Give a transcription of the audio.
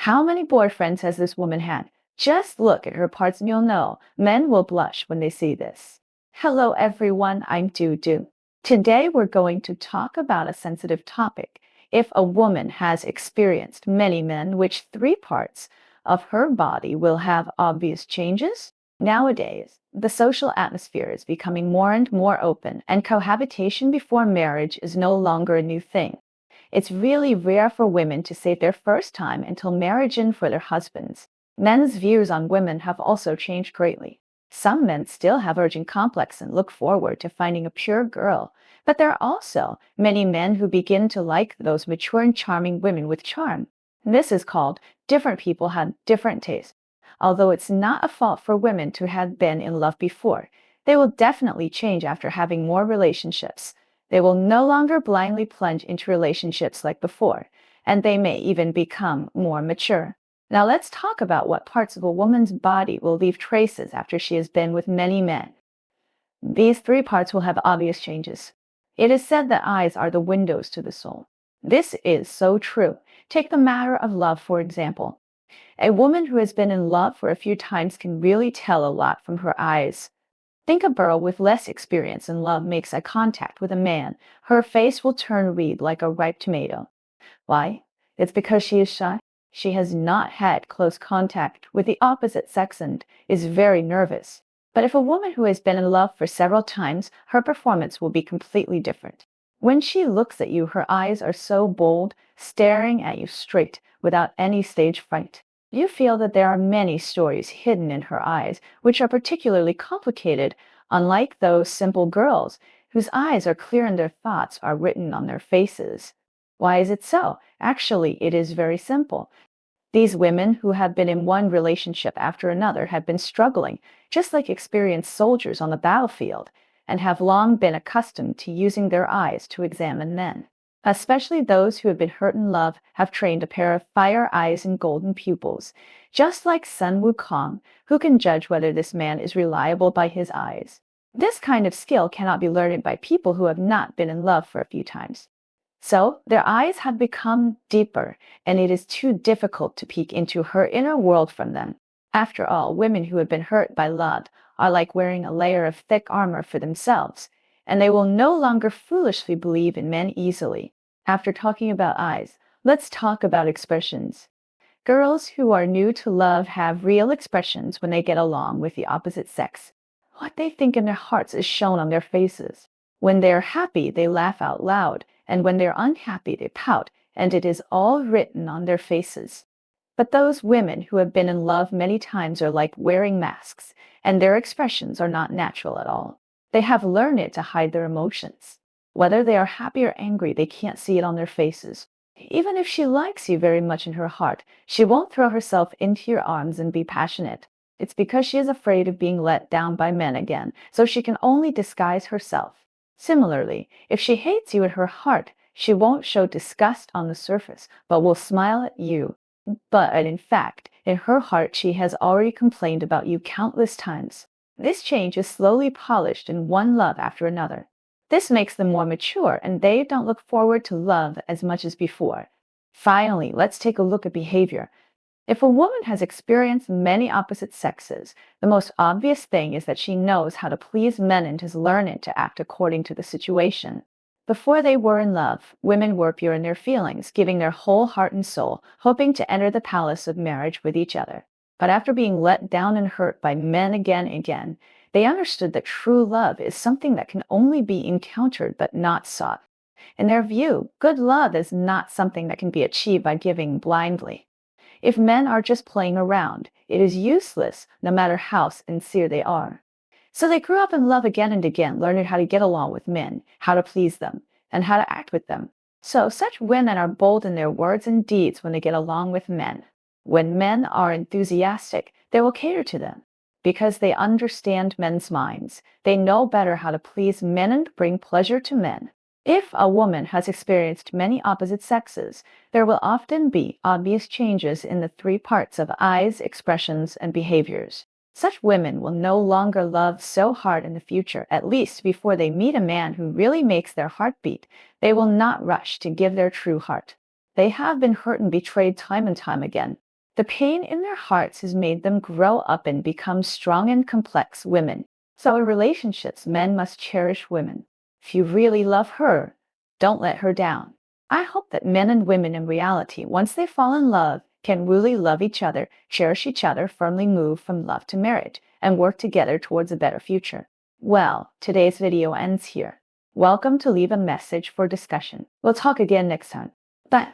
How many boyfriends has this woman had? Just look at her parts and you'll know. Men will blush when they see this. Hello everyone, I'm Dudu. Today we're going to talk about a sensitive topic. If a woman has experienced many men, which three parts of her body will have obvious changes? Nowadays, the social atmosphere is becoming more and more open, and cohabitation before marriage is no longer a new thing. It's really rare for women to save their first time until marriage in for their husbands. Men's views on women have also changed greatly. Some men still have urgent complex and look forward to finding a pure girl, but there are also many men who begin to like those mature and charming women with charm. This is called different people have different tastes. Although it's not a fault for women to have been in love before, they will definitely change after having more relationships. They will no longer blindly plunge into relationships like before, and they may even become more mature. Now let's talk about what parts of a woman's body will leave traces after she has been with many men. These three parts will have obvious changes. It is said that eyes are the windows to the soul. This is so true. Take the matter of love, for example. A woman who has been in love for a few times can really tell a lot from her eyes. Think a girl with less experience in love makes eye contact with a man. Her face will turn red like a ripe tomato. Why? It's because she is shy. She has not had close contact with the opposite sex and is very nervous. But if a woman who has been in love for several times, her performance will be completely different. When she looks at you, her eyes are so bold, staring at you straight, without any stage fright. You feel that there are many stories hidden in her eyes, which are particularly complicated, unlike those simple girls whose eyes are clear and their thoughts are written on their faces. Why is it so? Actually, it is very simple. These women who have been in one relationship after another have been struggling, just like experienced soldiers on the battlefield, and have long been accustomed to using their eyes to examine men. Especially those who have been hurt in love have trained a pair of fire eyes and golden pupils, just like Sun Wukong, who can judge whether this man is reliable by his eyes. This kind of skill cannot be learned by people who have not been in love for a few times. So their eyes have become deeper, and it is too difficult to peek into her inner world from them. After all, women who have been hurt by love are like wearing a layer of thick armor for themselves, and they will no longer foolishly believe in men easily. After talking about eyes, let's talk about expressions. Girls who are new to love have real expressions when they get along with the opposite sex. What they think in their hearts is shown on their faces. When they are happy, they laugh out loud, and when they're unhappy, they pout, and it is all written on their faces. But those women who have been in love many times are like wearing masks, and their expressions are not natural at all. They have learned it to hide their emotions. Whether they are happy or angry, they can't see it on their faces. Even if she likes you very much in her heart, she won't throw herself into your arms and be passionate. It's because she is afraid of being let down by men again, so she can only disguise herself. Similarly, if she hates you in her heart, she won't show disgust on the surface, but will smile at you. But in fact, in her heart, she has already complained about you countless times. This change is slowly polished in one love after another. This makes them more mature, and they don't look forward to love as much as before. Finally, let's take a look at behavior. If a woman has experienced many opposite sexes, the most obvious thing is that she knows how to please men and has learned to act according to the situation. Before they were in love, women were pure in their feelings, giving their whole heart and soul, hoping to enter the palace of marriage with each other. But after being let down and hurt by men again and again, they understood that true love is something that can only be encountered but not sought. In their view, good love is not something that can be achieved by giving blindly. If men are just playing around, it is useless, no matter how sincere they are. So they grew up in love again and again, learning how to get along with men, how to please them, and how to act with them. So such women are bold in their words and deeds when they get along with men. When men are enthusiastic, they will cater to them. Because they understand men's minds, they know better how to please men and bring pleasure to men. If a woman has experienced many opposite sexes, there will often be obvious changes in the three parts of eyes, expressions, and behaviors. Such women will no longer love so hard in the future, at least before they meet a man who really makes their heart beat. They will not rush to give their true heart. They have been hurt and betrayed time and time again. The pain in their hearts has made them grow up and become strong and complex women. So in relationships, men must cherish women. If you really love her, don't let her down. I hope that men and women in reality, once they fall in love, can really love each other, cherish each other, firmly move from love to marriage, and work together towards a better future. Well, today's video ends here. Welcome to Leave a Message for Discussion. We'll talk again next time. Bye.